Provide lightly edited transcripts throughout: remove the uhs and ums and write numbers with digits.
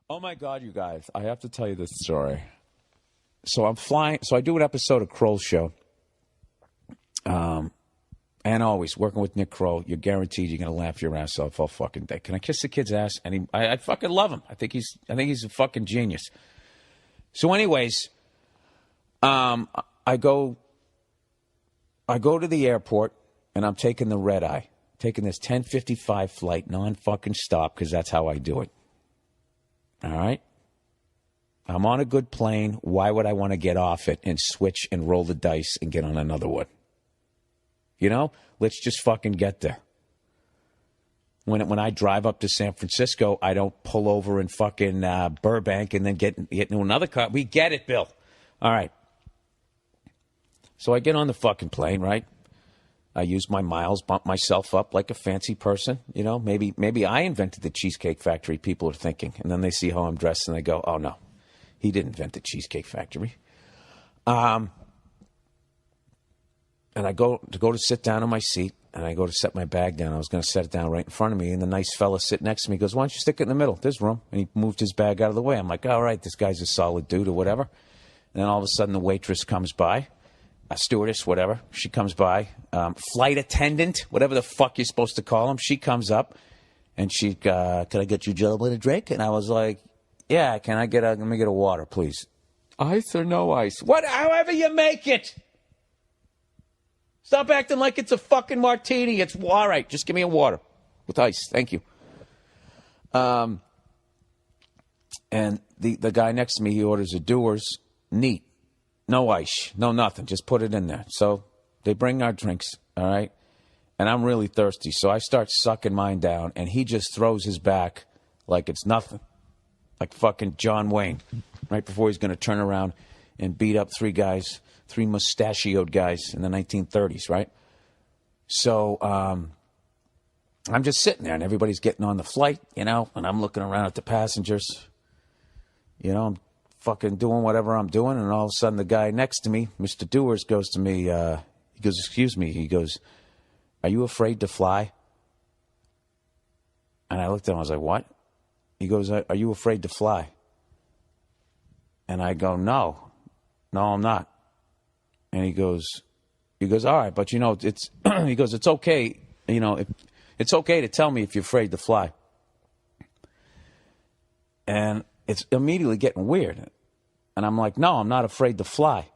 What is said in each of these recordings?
Oh my God, you guys! I have to tell you this story. So I'm flying. So I do an episode of Kroll's show. And always working with Nick Kroll, you're guaranteed you're gonna laugh your ass off all fucking day. Can I kiss the kid's ass? And I fucking love him. I think he's a fucking genius. So, anyways, I go to the airport and I'm taking the red eye, taking this 10:55 flight, non-fucking stop, because that's how I do it. All right. I'm on a good plane. Why would I want to get off it and switch and roll the dice and get on another one? You know, let's just fucking get there. When I drive up to San Francisco, I don't pull over in fucking Burbank and then get into another car. We get it, Bill. All right. So I get on the fucking plane, right? I use my miles, bump myself up like a fancy person. You know, maybe I invented the Cheesecake Factory, people are thinking. And then they see how I'm dressed and they go, oh, no, he didn't invent the Cheesecake Factory. And I go to sit down on my seat, and I go to set my bag down. I was going to set it down right in front of me, and the nice fella sitting next to me goes, why don't you stick it in the middle? There's room. And he moved his bag out of the way. I'm like, all right, this guy's a solid dude or whatever. And then all of a sudden the waitress comes by, a stewardess, whatever. She comes by, flight attendant, whatever the fuck you're supposed to call him. She comes up, and she, can I get you gentlemen a drink? And I was like, yeah, let me get a water, please. Ice or no ice? However you make it. Stop acting like it's a fucking martini. It's all right. Just give me a water with ice. Thank you. And the guy next to me, he orders a Dewar's, neat. No ice, no nothing. Just put it in there. So they bring our drinks, all right? And I'm really thirsty. So I start sucking mine down, and he just throws his back like it's nothing. Like fucking John Wayne, right before he's going to turn around and beat up three mustachioed guys in the 1930s, right? So I'm just sitting there, and everybody's getting on the flight, you know, and I'm looking around at the passengers. You know, I'm fucking doing whatever I'm doing, and all of a sudden the guy next to me, Mr. Dewars, goes to me, he goes, excuse me, he goes, are you afraid to fly? And I looked at him, I was like, what? He goes, are you afraid to fly? And I go, no, I'm not. And he goes, all right, but you know, he goes, it's okay, you know, it's okay to tell me if you're afraid to fly. And it's immediately getting weird. And I'm like, no, I'm not afraid to fly.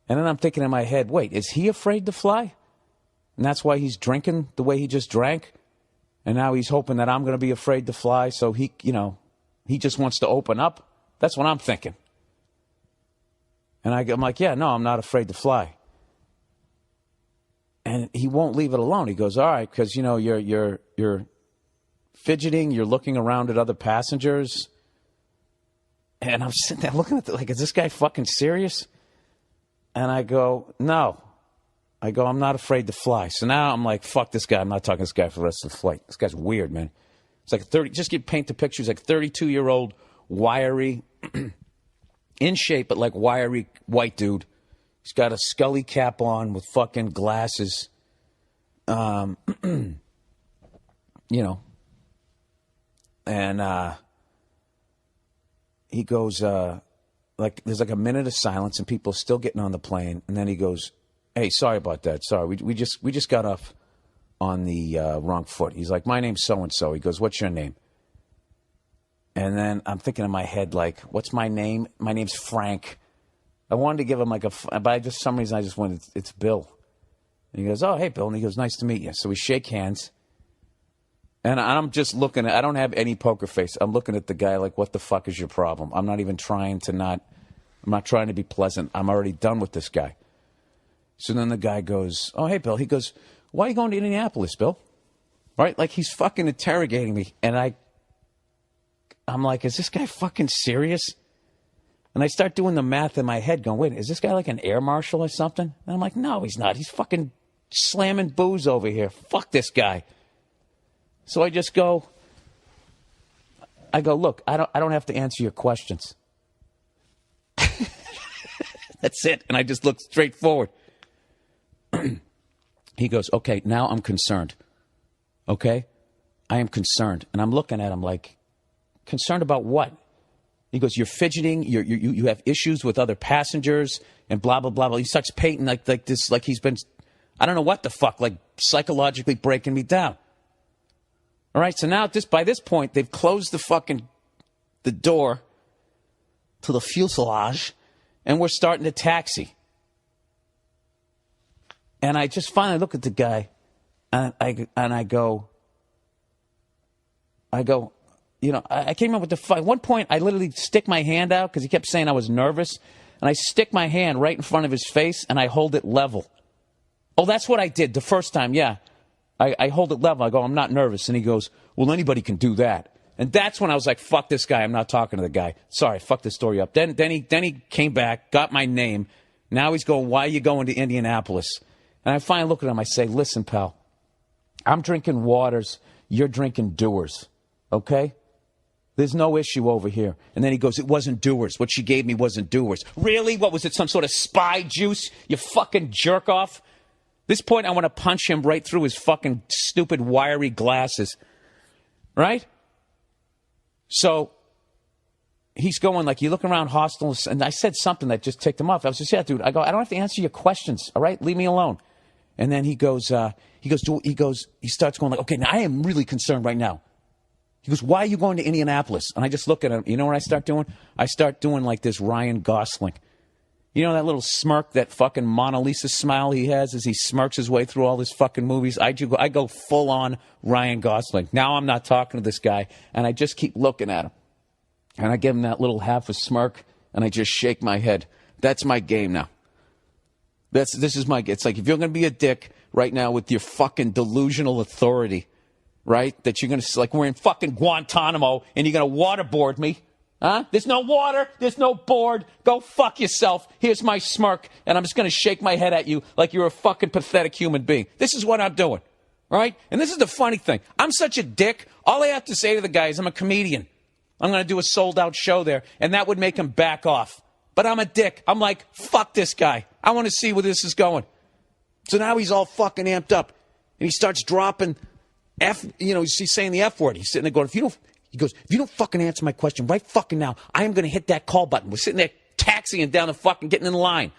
And then I'm thinking in my head, wait, is he afraid to fly? And that's why he's drinking the way he just drank? And now he's hoping that I'm going to be afraid to fly, so he, you know, he just wants to open up? That's what I'm thinking. And I'm like, yeah, no, I'm not afraid to fly. And he won't leave it alone. He goes, all right, because, you know, you're fidgeting, you're looking around at other passengers. And I'm sitting there looking at like, is this guy fucking serious? And I go, no. I go, I'm not afraid to fly. So now I'm like, fuck this guy. I'm not talking to this guy for the rest of the flight. This guy's weird, man. It's like just paint the picture. He's like 32-year-old, wiry, in shape, but like wiry white dude. He's got a scully cap on with fucking glasses. You know. And he goes, like, there's like a minute of silence and people are still getting on the plane. And then he goes, hey, sorry about that. Sorry, we just got off on the wrong foot. He's like, my name's so-and-so. He goes, what's your name? And then I'm thinking in my head, like, what's my name? My name's Frank. I wanted to give him like but for some reason I just wanted, it's Bill. And he goes, oh, hey, Bill. And he goes, nice to meet you. So we shake hands. And I'm just looking I don't have any poker face. I'm looking at the guy like, what the fuck is your problem? I'm not even trying to I'm not trying to be pleasant. I'm already done with this guy. So then the guy goes, oh, hey, Bill. He goes, why are you going to Indianapolis, Bill? Right? Like, he's fucking interrogating me. And I'm like, is this guy fucking serious? And I start doing the math in my head going, wait, is this guy like an air marshal or something? And I'm like, no, he's not. He's fucking slamming booze over here. Fuck this guy. So I just go, look, I don't have to answer your questions. That's it. And I just look straight forward. He goes, okay, now I'm concerned. Okay? I am concerned. And I'm looking at him like, concerned about what? He goes, you're fidgeting, you have issues with other passengers, and blah, blah, blah, blah. He starts painting like this, like he's been, I don't know what the fuck, like psychologically breaking me down. All right, so now by this point, they've closed the door to the fuselage, and we're starting to taxi. And I just finally look at the guy, and I go, you know, I came up with at one point, I literally stick my hand out because he kept saying I was nervous. And I stick my hand right in front of his face and I hold it level. Oh, that's what I did the first time. Yeah. I hold it level. I go, I'm not nervous. And he goes, well, anybody can do that. And that's when I was like, fuck this guy. I'm not talking to the guy. Sorry, fuck this story up. Then he came back, got my name. Now he's going, why are you going to Indianapolis? And I finally look at him. I say, listen, pal, I'm drinking waters. You're drinking Doers. Okay? There's no issue over here. And then he goes, it wasn't Doers. What she gave me wasn't Doers. Really? What was it, some sort of spy juice? You fucking jerk off. This point, I want to punch him right through his fucking stupid wiry glasses. Right? So he's going like, you look around hostile. And I said something that just ticked him off. I was just, yeah, dude. I go, I don't have to answer your questions. All right? Leave me alone. And then he starts going like, okay, now I am really concerned right now. He goes, why are you going to Indianapolis? And I just look at him. You know what I start doing? I start doing like this Ryan Gosling. You know that little smirk, that fucking Mona Lisa smile he has as he smirks his way through all his fucking movies? I go full on Ryan Gosling. Now I'm not talking to this guy, and I just keep looking at him. And I give him that little half a smirk, and I just shake my head. That's my game now. This is my game. It's like if you're going to be a dick right now with your fucking delusional authority, right? That you're going to, like we're in fucking Guantanamo and you're going to waterboard me. Huh? There's no water. There's no board. Go fuck yourself. Here's my smirk. And I'm just going to shake my head at you like you're a fucking pathetic human being. This is what I'm doing. Right? And this is the funny thing. I'm such a dick. All I have to say to the guy is I'm a comedian. I'm going to do a sold out show there. And that would make him back off. But I'm a dick. I'm like, fuck this guy. I want to see where this is going. So now he's all fucking amped up. And he starts dropping he's saying the F word. He's sitting there going, if you don't fucking answer my question right fucking now, I am going to hit that call button. We're sitting there taxiing down the fucking, getting in line.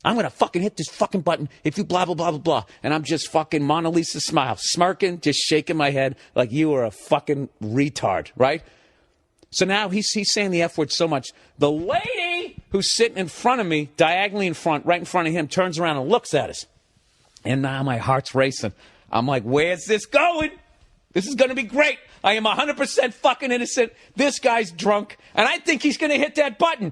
I'm going to fucking hit this fucking button if you blah, blah, blah, blah, blah. And I'm just fucking Mona Lisa smile, smirking, just shaking my head like you are a fucking retard, right? So now he's saying the F word so much. The lady who's sitting in front of me, diagonally in front, right in front of him, turns around and looks at us. And now my heart's racing. I'm like, where's this going? This is going to be great. I am 100% fucking innocent. This guy's drunk, and I think he's going to hit that button.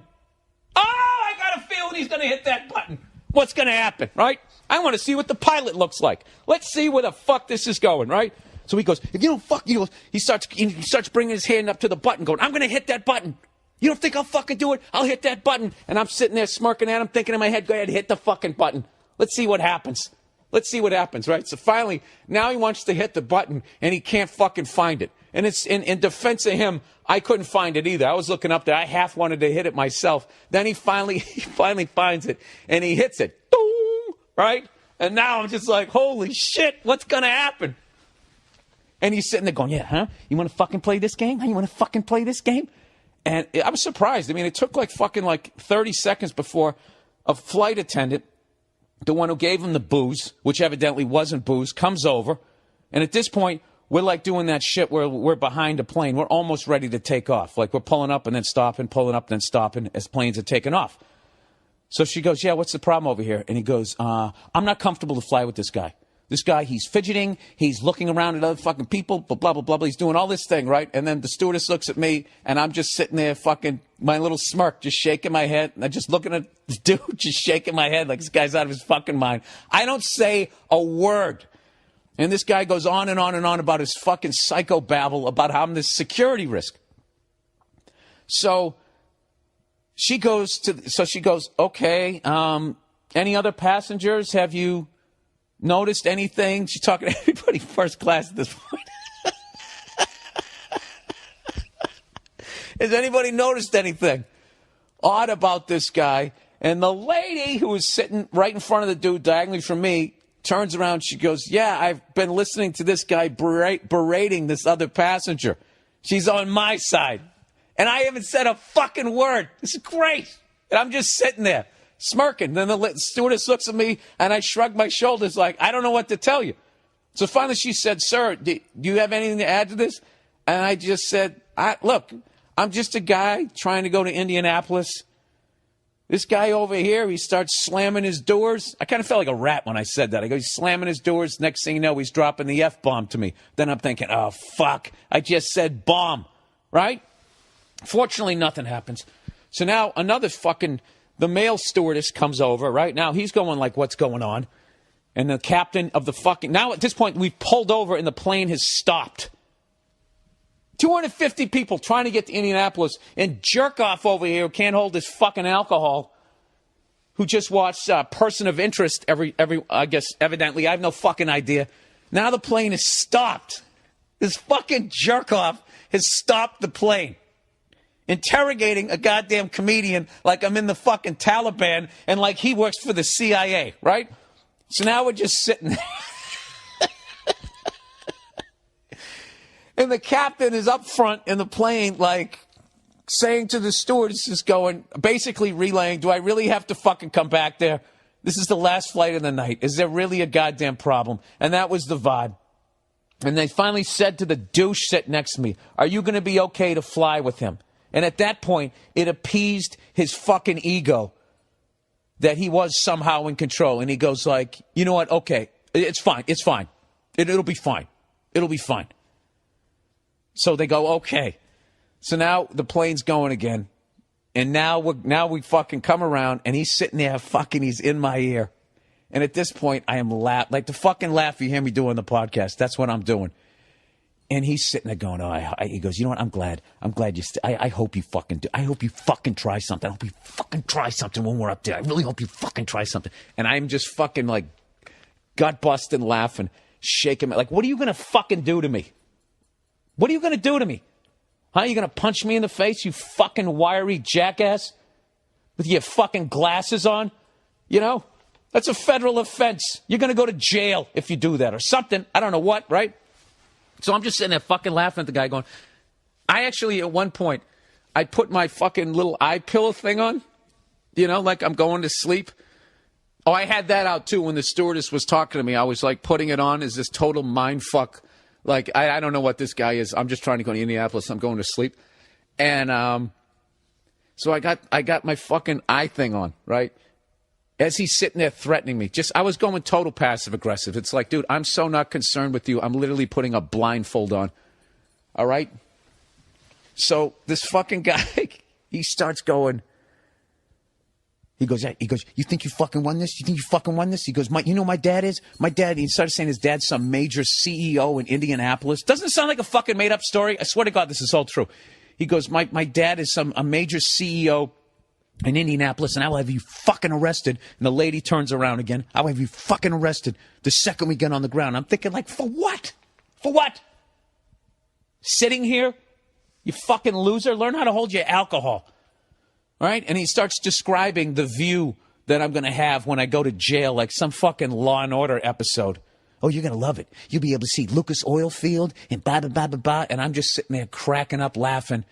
Oh, I got a feeling he's going to hit that button. What's going to happen, right? I want to see what the pilot looks like. Let's see where the fuck this is going, right? So he goes, if you don't fuck, he starts bringing his hand up to the button, going, I'm going to hit that button. You don't think I'll fucking do it? I'll hit that button. And I'm sitting there smirking at him, thinking in my head, go ahead, hit the fucking button. Let's see what happens. Let's see what happens, right? So finally, now he wants to hit the button, and he can't fucking find it. And it's in defense of him, I couldn't find it either. I was looking up there. I half wanted to hit it myself. Then he finally finds it, and he hits it. Boom, right? And now I'm just like, holy shit, what's going to happen? And he's sitting there going, yeah, huh? You want to fucking play this game? You want to fucking play this game? And I was surprised. I mean, it took like 30 seconds before a flight attendant, the one who gave him the booze, which evidently wasn't booze, comes over. And at this point, we're like doing that shit where we're behind a plane. We're almost ready to take off. Like we're pulling up and then stopping, pulling up and then stopping as planes are taking off. So she goes, yeah, what's the problem over here? And he goes, I'm not comfortable to fly with this guy. This guy, he's fidgeting. He's looking around at other fucking people, blah, blah, blah, blah. He's doing all this thing, right? And then the stewardess looks at me, and I'm just sitting there fucking, my little smirk, just shaking my head. And I'm just looking at the dude, just shaking my head like this guy's out of his fucking mind. I don't say a word. And this guy goes on and on and on about his fucking psychobabble about how I'm this security risk. So she goes, okay, any other passengers? Have you noticed anything? She's talking to everybody first class at this point. Has anybody noticed anything odd about this guy? And the lady who was sitting right in front of the dude diagonally from me turns around. She goes, yeah, I've been listening to this guy berating this other passenger. She's on my side. And I haven't said a fucking word. This is great. And I'm just sitting there smirking. Then the stewardess looks at me and I shrug my shoulders like, I don't know what to tell you. So finally she said, sir, do you have anything to add to this? And I just said, look, I'm just a guy trying to go to Indianapolis. This guy over here, he starts slamming his doors. I kind of felt like a rat when I said that. I go, he's slamming his doors. Next thing you know, he's dropping the F-bomb to me. Then I'm thinking, oh, fuck, I just said bomb, right? Fortunately, nothing happens. So now the male stewardess comes over, right? Now he's going like, what's going on? And the captain of now at this point, we've pulled over and the plane has stopped. 250 people trying to get to Indianapolis, and jerk off over here who can't hold his fucking alcohol, who just watched Person of Interest I guess, evidently. I have no fucking idea. Now the plane is stopped. This fucking jerk off has stopped the plane, interrogating a goddamn comedian like I'm in the fucking Taliban and like he works for the CIA, right? So now we're just sitting there. And the captain is up front in the plane, like, saying to the stewardess, basically relaying, do I really have to fucking come back there? This is the last flight of the night. Is there really a goddamn problem? And that was the vibe. And they finally said to the douche sitting next to me, are you going to be okay to fly with him? And at that point, it appeased his fucking ego that he was somehow in control. And he goes like, you know what? Okay, it's fine. It's fine. It'll be fine. It'll be fine. So they go, okay. So now the plane's going again. And now we fucking come around and he's sitting there he's in my ear. And at this point I am like the fucking laugh you hear me doing the podcast. That's what I'm doing. And he's sitting there going, he goes, you know what? I'm glad you, I hope you fucking do. I hope you fucking try something. I hope you fucking try something when we're up there. I really hope you fucking try something. And I'm just fucking like gut busting laughing, shaking. Like, what are you going to fucking do to me? What are you going to do to me? Huh? You going to punch me in the face, you fucking wiry jackass? With your fucking glasses on? You know? That's a federal offense. You're going to go to jail if you do that or something. I don't know what, right? So I'm just sitting there fucking laughing at the guy going, I actually, at one point, I put my fucking little eye pillow thing on, you know, like I'm going to sleep. Oh, I had that out too when the stewardess was talking to me. I was like putting it on as this total mind fuck. Like, I don't know what this guy is. I'm just trying to go to Indianapolis. I'm going to sleep. And so I got my fucking eye thing on, right? As he's sitting there threatening me. I was going total passive aggressive. It's like, dude, I'm so not concerned with you. I'm literally putting a blindfold on. All right? So this fucking guy, he starts going. He goes, you think you fucking won this? You think you fucking won this? He goes, you know who my dad is? My dad, he started saying his dad's some major CEO in Indianapolis. Doesn't it sound like a fucking made up story? I swear to God, this is all true. He goes, my dad is a major CEO in Indianapolis, and I will have you fucking arrested. And the lady turns around again. I will have you fucking arrested the second we get on the ground. I'm thinking like, for what? For what? Sitting here? You fucking loser. Learn how to hold your alcohol. Right? And he starts describing the view that I'm going to have when I go to jail, like some fucking Law and Order episode. Oh, you're going to love it. You'll be able to see Lucas Oil Field and blah, blah, blah, blah, blah. And I'm just sitting there cracking up laughing.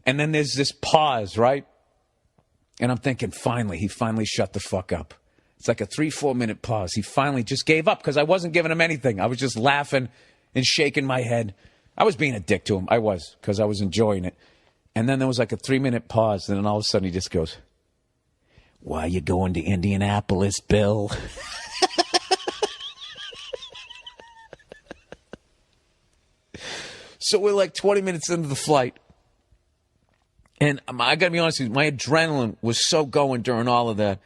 And then there's this pause, right? And I'm thinking, he finally shut the fuck up. It's like a 3-4 minute pause. He finally just gave up because I wasn't giving him anything. I was just laughing and shaking my head. I was being a dick to him. I was, because I was enjoying it. And then there was like a 3-minute pause, and then all of a sudden he just goes, why are you going to Indianapolis, Bill? So we're like 20 minutes into the flight. And I got to be honest with you, my adrenaline was so going during all of that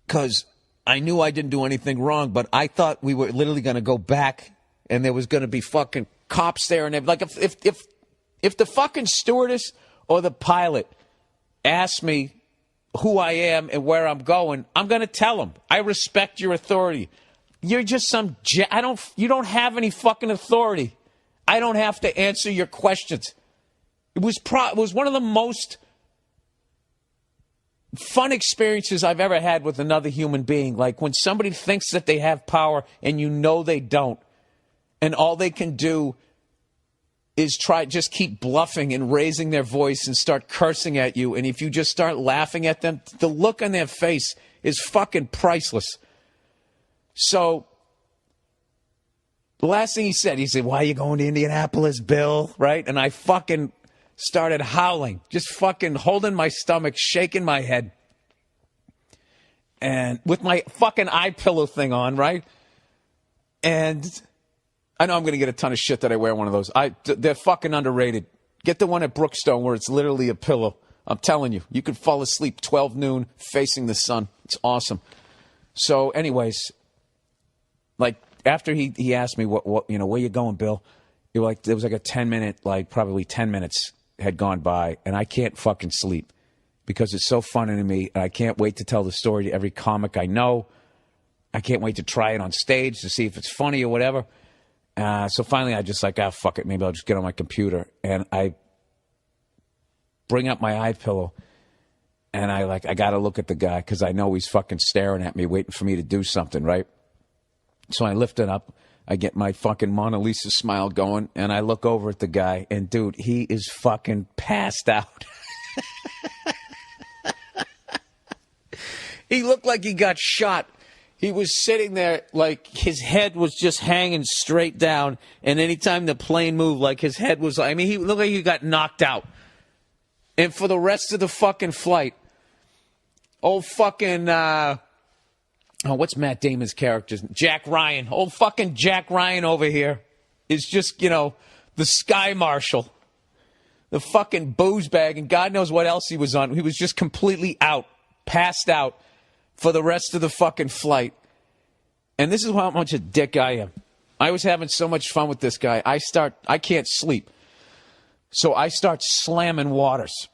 because I knew I didn't do anything wrong, but I thought we were literally going to go back and there was going to be fucking cops there. And like if the fucking stewardess or the pilot asked me who I am and where I'm going, I'm going to tell them. I respect your authority. You're just you don't have any fucking authority. I don't have to answer your questions. It was one of the most fun experiences I've ever had with another human being. Like when somebody thinks that they have power and you know they don't, and all they can do is just keep bluffing and raising their voice and start cursing at you. And if you just start laughing at them, the look on their face is fucking priceless. So the last thing he said, why are you going to Indianapolis, Bill? Right? And I fucking started howling, just fucking holding my stomach, shaking my head. And with my fucking eye pillow thing on, right? And I know I'm going to get a ton of shit that I wear one of those. They're fucking underrated. Get the one at Brookstone where it's literally a pillow. I'm telling you, you could fall asleep 12 noon facing the sun. It's awesome. So anyways, like after he asked me what where you going, Bill? There was like a 10-minute, probably 10 minutes had gone by, and I can't fucking sleep because it's so funny to me. And I can't wait to tell the story to every comic I know. I can't wait to try it on stage to see if it's funny or whatever. So finally I just fuck it. Maybe I'll just get on my computer. And I bring up my eye pillow and I got to look at the guy because I know he's fucking staring at me, waiting for me to do something, right? So I lift it up. I get my fucking Mona Lisa smile going and I look over at the guy and dude, he is fucking passed out. He looked like he got shot. He was sitting there like his head was just hanging straight down. And anytime the plane moved, like his head was, he looked like he got knocked out. And for the rest of the fucking flight, old fucking, what's Matt Damon's character? Jack Ryan. Old fucking Jack Ryan over here is just, the sky marshal. The fucking booze bag and God knows what else he was on. He was just completely out, passed out for the rest of the fucking flight. And this is how much a dick I am. I was having so much fun with this guy. I can't sleep. So I start slamming waters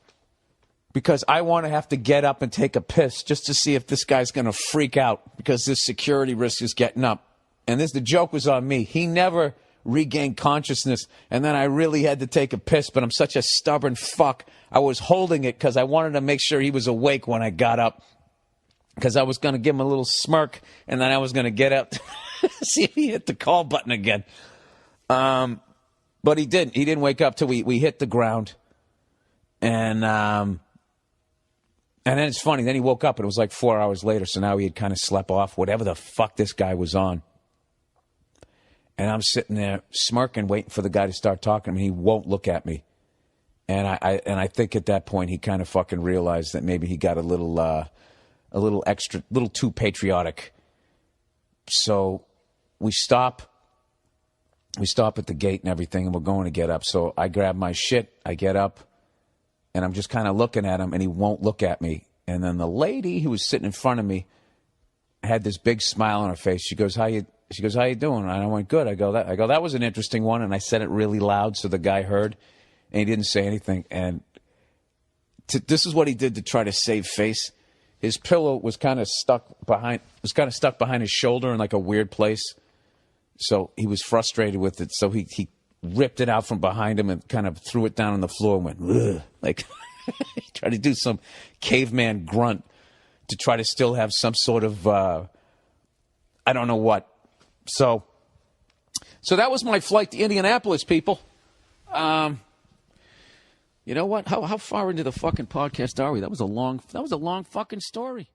because I want to have to get up and take a piss just to see if this guy's going to freak out because this security risk is getting up. And the joke was on me. He never regained consciousness. And then I really had to take a piss, but I'm such a stubborn fuck. I was holding it because I wanted to make sure he was awake when I got up. Because I was going to give him a little smirk, and then I was going to get up to see if he hit the call button again. But he didn't. He didn't wake up till we hit the ground. And then it's funny. Then he woke up, and it was like 4 hours later, so now he had kind of slept off whatever the fuck this guy was on. And I'm sitting there smirking, waiting for the guy to start talking, and he won't look at me. And I think at that point he kind of fucking realized that maybe he got a little too patriotic. So we stop at the gate and everything, and we're going to get up. So I grab my shit, I get up, and I'm just kind of looking at him, and he won't look at me. And then the lady who was sitting in front of me had this big smile on her face. She goes, how you doing? And I went, good. I go, that was an interesting one. And I said it really loud so the guy heard, and he didn't say anything. And this is what he did to try to save face. His pillow was kind of stuck behind his shoulder in like a weird place. So he was frustrated with it. So he ripped it out from behind him and kind of threw it down on the floor and went, ugh, like he tried to do some caveman grunt to try to still have some sort of, I don't know what. So that was my flight to Indianapolis, people. You know what? How far into the fucking podcast are we? That was a long fucking story.